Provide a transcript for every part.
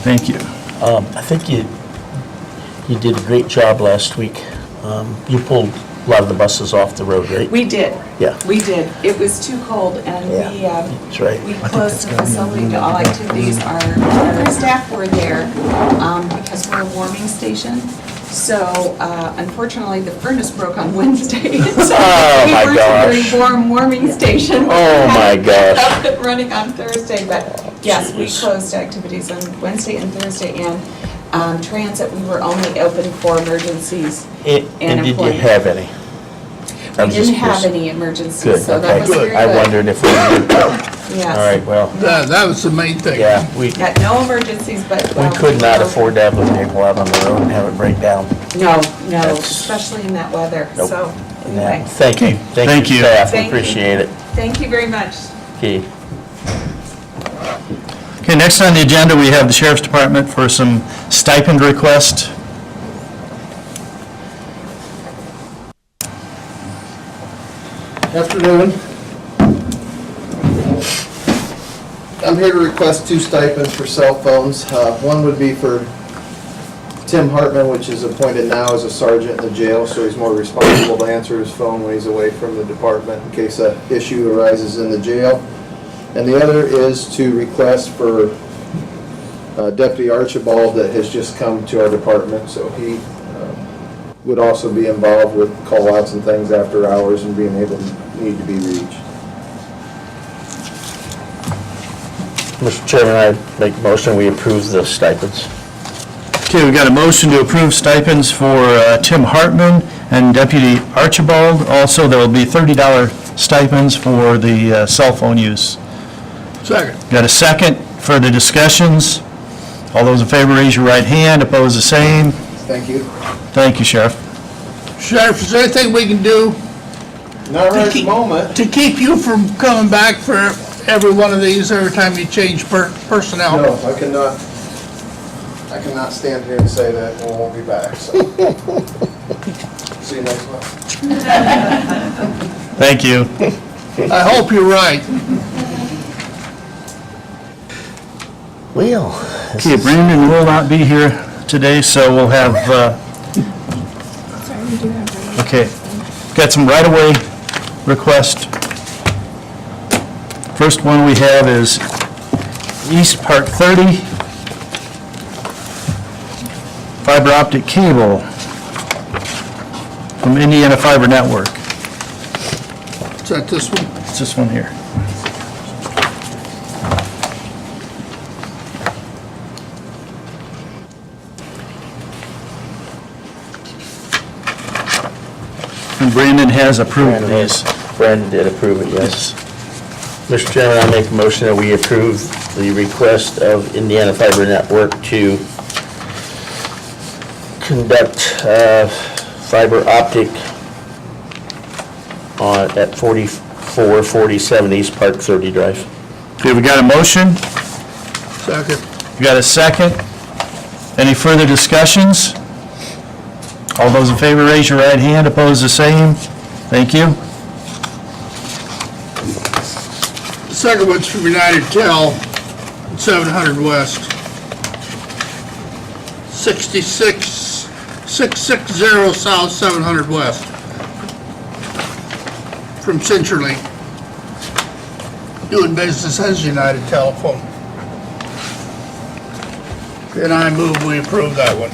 Thank you. I think you did a great job last week. You pulled a lot of the buses off the road, right? We did. Yeah. We did. It was too cold, and That's right. we closed the facility to all activities. Our staff were there because we're a warming station. So unfortunately, the furnace broke on Wednesday. So Oh, my we weren't gosh. a very warm warming station. Oh, my gosh. Up and running on Thursday, but yes, we closed activities on Wednesday and Thursday, and transit, we were only open for emergencies And did you employees. have any? We didn't have any emergencies, Good, so that okay. was very good. I wondered if we did. Yes. All right, well, That was the main thing. yeah, we Got no emergencies, but. could not afford to have those people out on the road and have it break down. No, no, That's- especially in that weather, Nope. so, Yeah. anyway. Thank you. Thank you. Staff, we Thank you. appreciate it. Thank you very much. Okay. Okay, next on the agenda, we have the Sheriff's Department for some stipend request. Afternoon. I'm here to request 2 stipends for cell phones. One would be for Tim Hartman, which is appointed now as a sergeant in the jail, so he's more responsible to answer his phone when he's away from the department in case an issue arises in the jail. And the other is to request for Deputy Archibald that has just come to our department, so he would also be involved with call-outs and things after hours and being able to need to be reached. Mr. Chairman, I make a motion, we approve the stipends. Okay, we've got a motion to approve stipends for Tim Hartman and Deputy Archibald. Also, there will be $30 stipends for the cell phone use. Second. Got a second? Further discussions? All those in favor, raise your right hand. Opposed, the same. Thank you. Thank you, Sheriff. Sheriff, is there anything we can do Not right at the moment. to keep you from coming back for every one of these every time you change personnel? No, I cannot stand here and say that we won't be back, so. See you next month. Thank you. I hope you're right. Well. Okay, Brandon will not be here today, so we'll have, okay, got some right-of-way request. First one we have is East Park 30, fiber optic cable from Indiana Fiber Network. Is that this one? It's this one here. And Brandon has approved these. Brandon did approve it, yes. Mr. Chairman, I make a motion that we approve the request of Indiana Fiber Network to conduct fiber optic at 4447 East Park 30 Drive. Okay, we got a motion? Second. We got a second? Any further discussions? All those in favor, raise your right hand. Opposed, the same. Thank you. The second one's from United Tel, 700 West. 660 South, 700 West. From Centrally. Doing business as United Telephone. And I move we approve that one.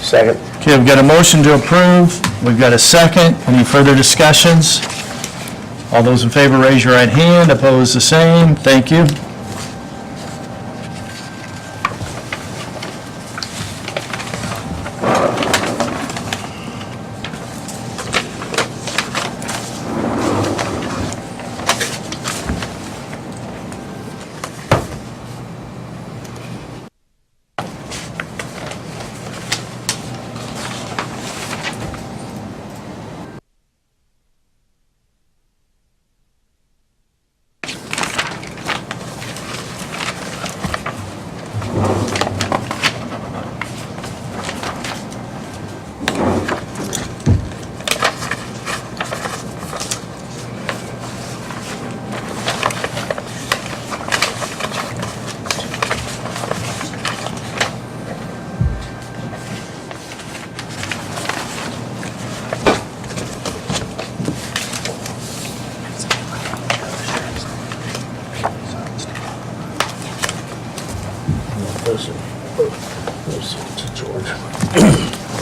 Second. Okay, we've got a motion to approve. We've got a second. Any further discussions? All those in favor, raise your right hand. Opposed, the same. Thank you. Let's see, to George.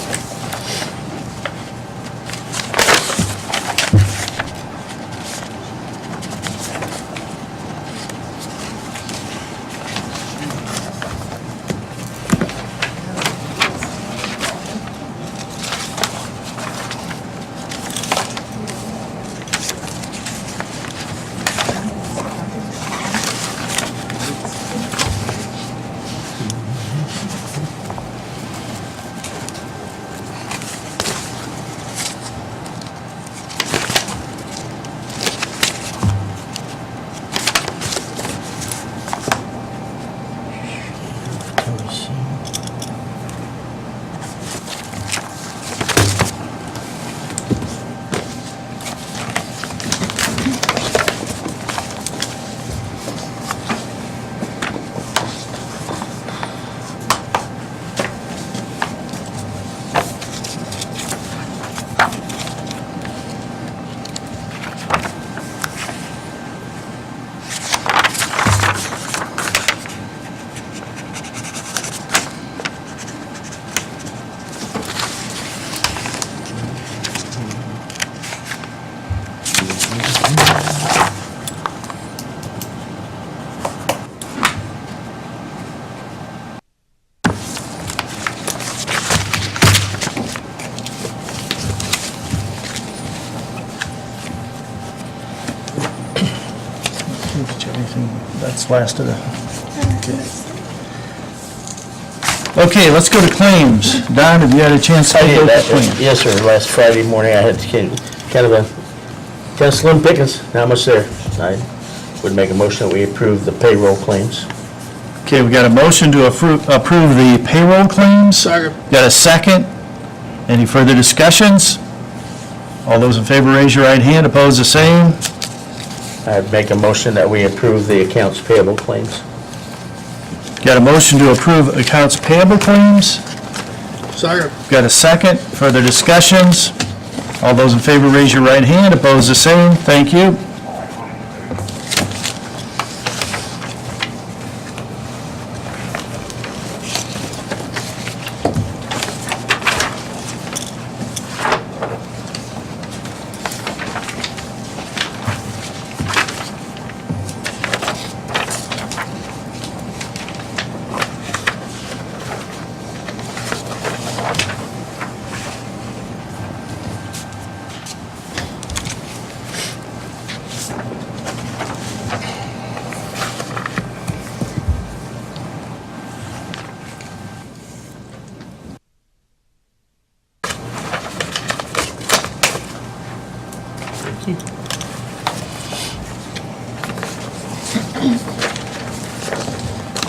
Did you have anything? That's last of the, okay, let's go to claims. Don, have you had a chance to I take a did look at that, claims? yes, sir, last Friday morning, I had kind of slim pickings, not much there. I would make a motion that we approve the payroll claims. Okay, we got a motion to approve the payroll claims. Second. Got a second? Any further discussions? All those in favor, raise your right hand. Opposed, the same. I'd make a motion that we approve the accounts payable claims. Got a motion to approve accounts payable claims. Second. Got a second? Further discussions? All those in favor, raise your right hand. Opposed, the same. Thank you.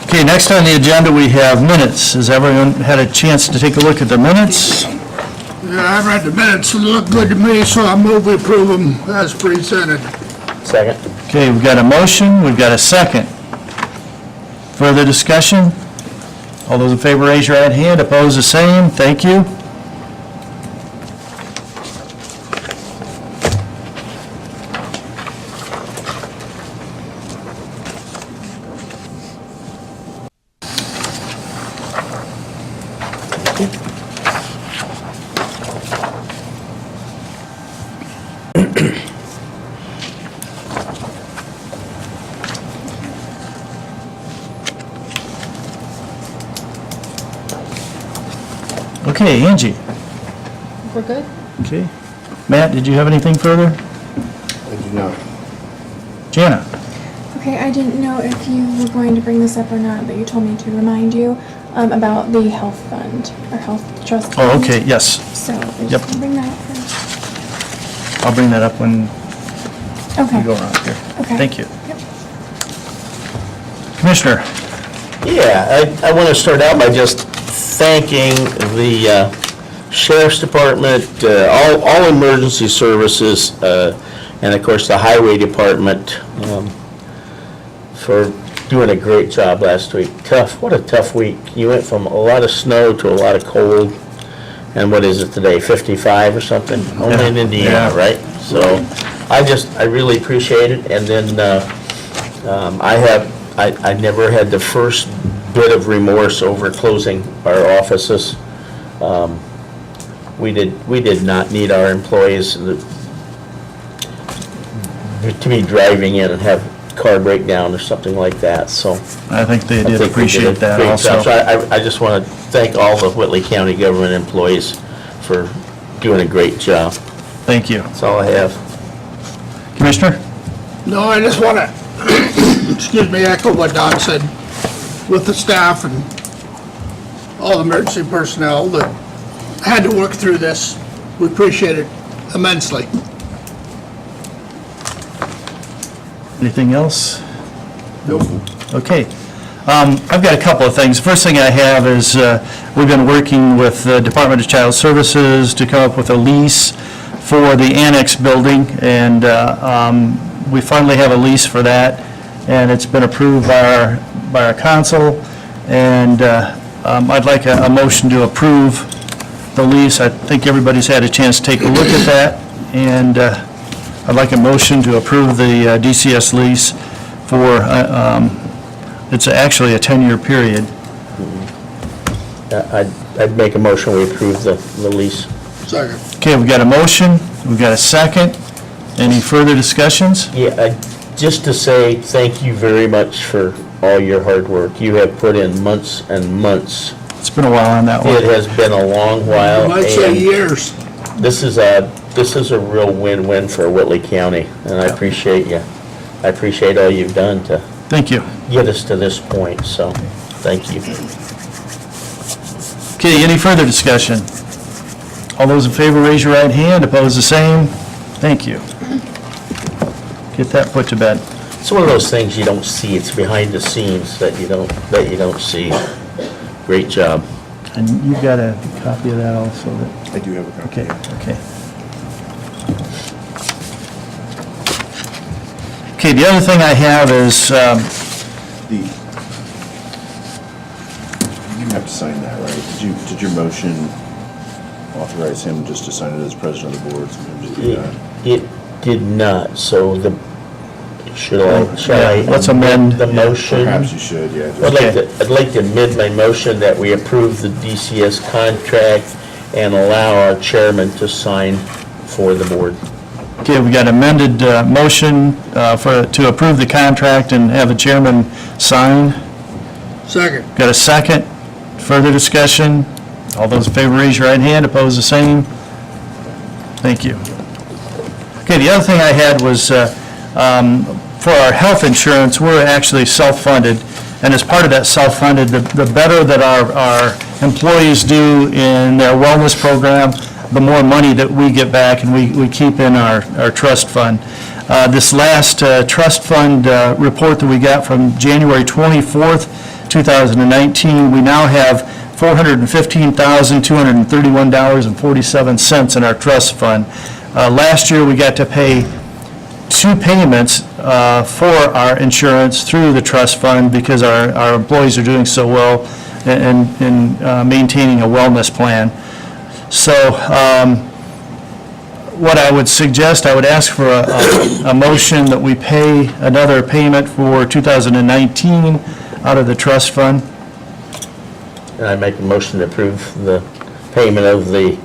Okay, next on the agenda, we have minutes. Has everyone had a chance to take a look at the minutes? Yeah, I read the minutes, it looked good to me, so I move we approve them as presented. Second. Okay, we've got a motion, we've got a second. Further discussion? All those in favor, raise your right hand. Opposed, the same. Thank you. Okay, Angie. We're good? Okay. Matt, did you have anything further? I do not. Jana? Okay, I didn't know if you were going to bring this up or not, but you told me to remind you about the health fund, or health trust fund. Oh, okay, yes. So, I Yep. just wanna bring that up first. I'll bring that up when Okay. we go around here. Okay. Thank you. Yep. Commissioner? Yeah, I want to start out by just thanking the Sheriff's Department, all emergency services, and of course the Highway Department for doing a great job last week. What a tough week. You went from a lot of snow to a lot of cold, and what is it today, 55 or something? Only in Indiana, Yeah. right? So I really appreciate it, and then I never had the first bit of remorse over closing our offices. We did not need our employees to be driving in and have car breakdown or something like that, so. I think they I did think we appreciate a that great also. job. So I just want to thank all the Whitley County government employees for doing a great job. Thank you. That's all I have. No, Commissioner? I just want to, excuse me, echo what Don said with the staff and all the emergency personnel that had to work through this. We appreciate it immensely. Anything else? Nope. Okay. I've got a couple of things. First thing I have is we've been working with the Department of Child Services to come up with a lease for the annex building, and we finally have a lease for that, and it's been approved by our council, and I'd like a motion to approve the lease. I think everybody's had a chance to take a look at that, and I'd like a motion to approve the DCS lease for, it's actually a 10-year period. I'd make a motion, we approve the lease. Second. Okay, we've got a motion, we've got a second. Any further discussions? Yeah, just to say thank you very much for all your hard work. You have put in months and months. It's been a while on that It one. has been a long while. You might say and years. This is a real win-win for Whitley County, and I appreciate you. I appreciate all you've done to Thank you. get us to this point, so thank you. Okay, any further discussion? All those in favor, raise your right hand. Opposed, the same. Thank you. Get that put to bed. It's one of those things you don't see. It's behind the scenes that you don't see. Great job. And you've got a copy of that also? I do have a copy. Okay. Okay, the other thing I have is, You have to sign that, right? Did your motion authorize him just to sign it as president of the board? Sometimes you do that. It did not, so shall I let's amend. the motion? Perhaps you should, yeah. I'd like to amend my motion that we approve the DCS contract and allow our chairman to sign for the board. okay, we got amended motion to approve the contract and have the chairman sign. Second. Got a second? Further discussion? All those in favor, raise your right hand. Opposed, the same. Thank you. Okay, the other thing I had was, for our health insurance, we're actually self-funded, and as part of that self-funded, the better that our employees do in their wellness program, the more money that we get back and we keep in our trust fund. This last trust fund report that we got from January 24th, 2019, we now have $415,231.47 in our trust fund. Last year, we got to pay 2 payments for our insurance through the trust fund because our employees are doing so well in maintaining a wellness plan. So what I would suggest, I would ask for a motion that we pay another payment for 2019 out of the trust fund. And I make a motion to approve the payment of the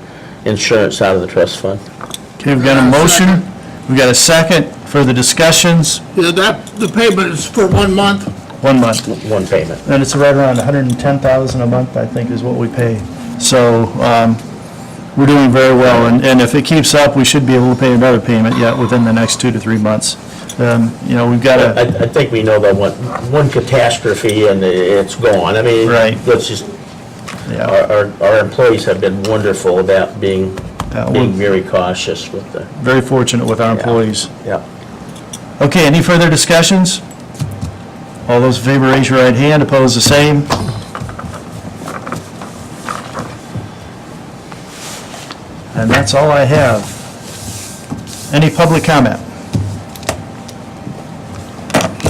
insurance out of the trust fund. Okay, we've got a motion, we've got a second. Further discussions? Yeah, the payment is for 1 month. 1 month. One payment. And it's right around $110,000 a month, I think, is what we pay. So we're doing very well, and if it keeps up, we should be able to pay another payment yet within the next 2 to 3 months. We've got to, I think we know that one catastrophe and it's gone. I mean, Right. let's just, yeah, our employees have been wonderful about being we're very cautious with the, very fortunate with our employees. yeah. Okay, any further discussions? All those in favor, raise your right hand. Opposed, the same. And that's all I have. Any public comment?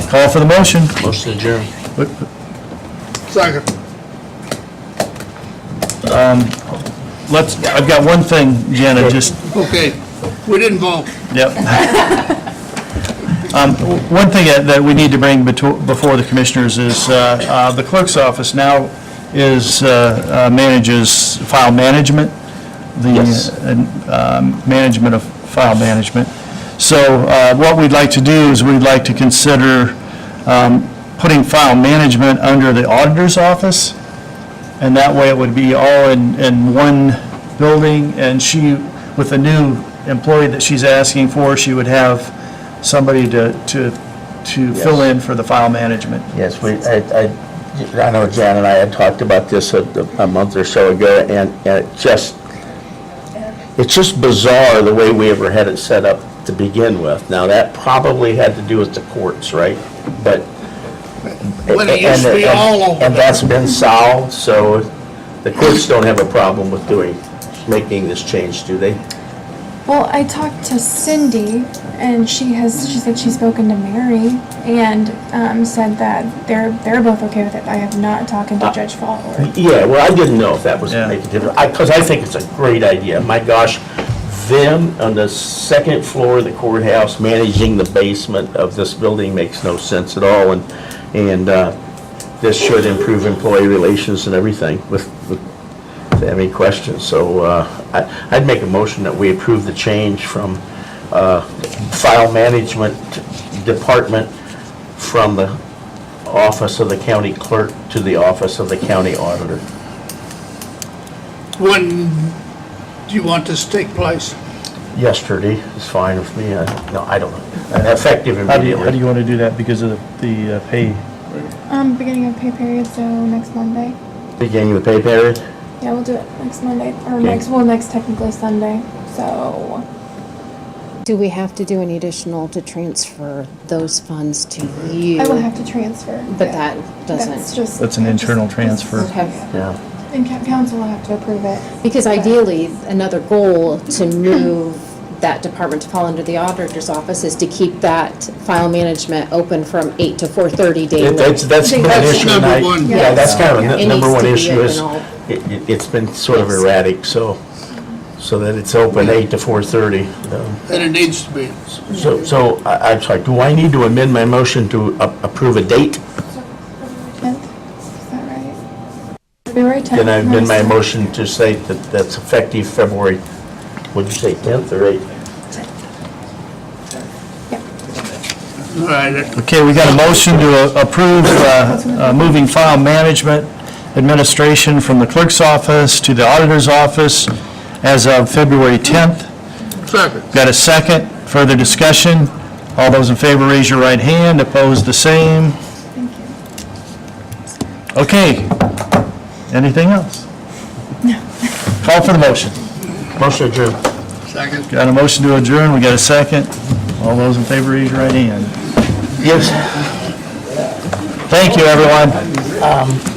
Call for the motion. Motion adjourned. Second. I've got one thing, Jenna, just, Okay, we didn't vote. yep. One thing that we need to bring before the commissioners is the clerk's office now manages file management, Yes. management of file management. So what we'd like to do is we'd like to consider putting file management under the auditor's office, and that way it would be all in one building, and she, with the new employee that she's asking for, she would have somebody to fill in for the file management. Yes, I know Jan and I had talked about this a month or so ago, and it's just bizarre the way we ever had it set up to begin with. Now, that probably had to do with the courts, right? But, When it used to be all over. and that's been solved, so the courts don't have a problem with making this change, do they? Well, I talked to Cindy, and she said she's spoken to Mary, and said that they're both okay with it. I have not talked to Judge Fallor. Yeah, well, I didn't know if that was Yeah. making a difference, because I think it's a great idea. My gosh, them on the second floor of the courthouse managing the basement of this building makes no sense at all, and this should improve employee relations and everything with if they have any questions. So I'd make a motion that we approve the change from file management department from the office of the county clerk to the office of the county auditor. When do you want this to take place? Yesterday is fine with me. No, I don't know. Effective How do you immediately. want to do that because of the pay? Beginning of pay period, so next Monday. Beginning of the pay period? Yeah, we'll do it next Monday, or Okay. next technically Sunday, so. Do we have to do any additional to transfer those funds to you? I will have to transfer. But yeah. that That's doesn't, just. That's an internal transfer. Yeah. And council will have to approve it. because ideally, another goal to move that department to fall under the auditor's office is to keep that file management open from 8 to 4:30 daily. That's think been an that's issue. number and I- one. Yeah, that's kind of It a number needs one to be issue is, open all- it's been sort of Yes. erratic, so that it's open 8 to 4:30. And it needs to be. So I'm sorry, do I need to amend my motion to approve a date? 10th, is that right? February 10th. Then I amend my Wednesday. motion to say that that's effective February, what'd you say, 10th or 8th? All right, Okay, we got a motion to approve moving file management administration from the clerk's office to the auditor's office as of February 10th. second. Got a second? Further discussion? All those in favor, raise your right hand. Opposed, the same. Thank you. Okay. Anything else? No. Call for the motion. Motion adjourned. Second. Got a motion to adjourn, we got a second. All those in favor, raise your right hand. Yes. Thank you, everyone.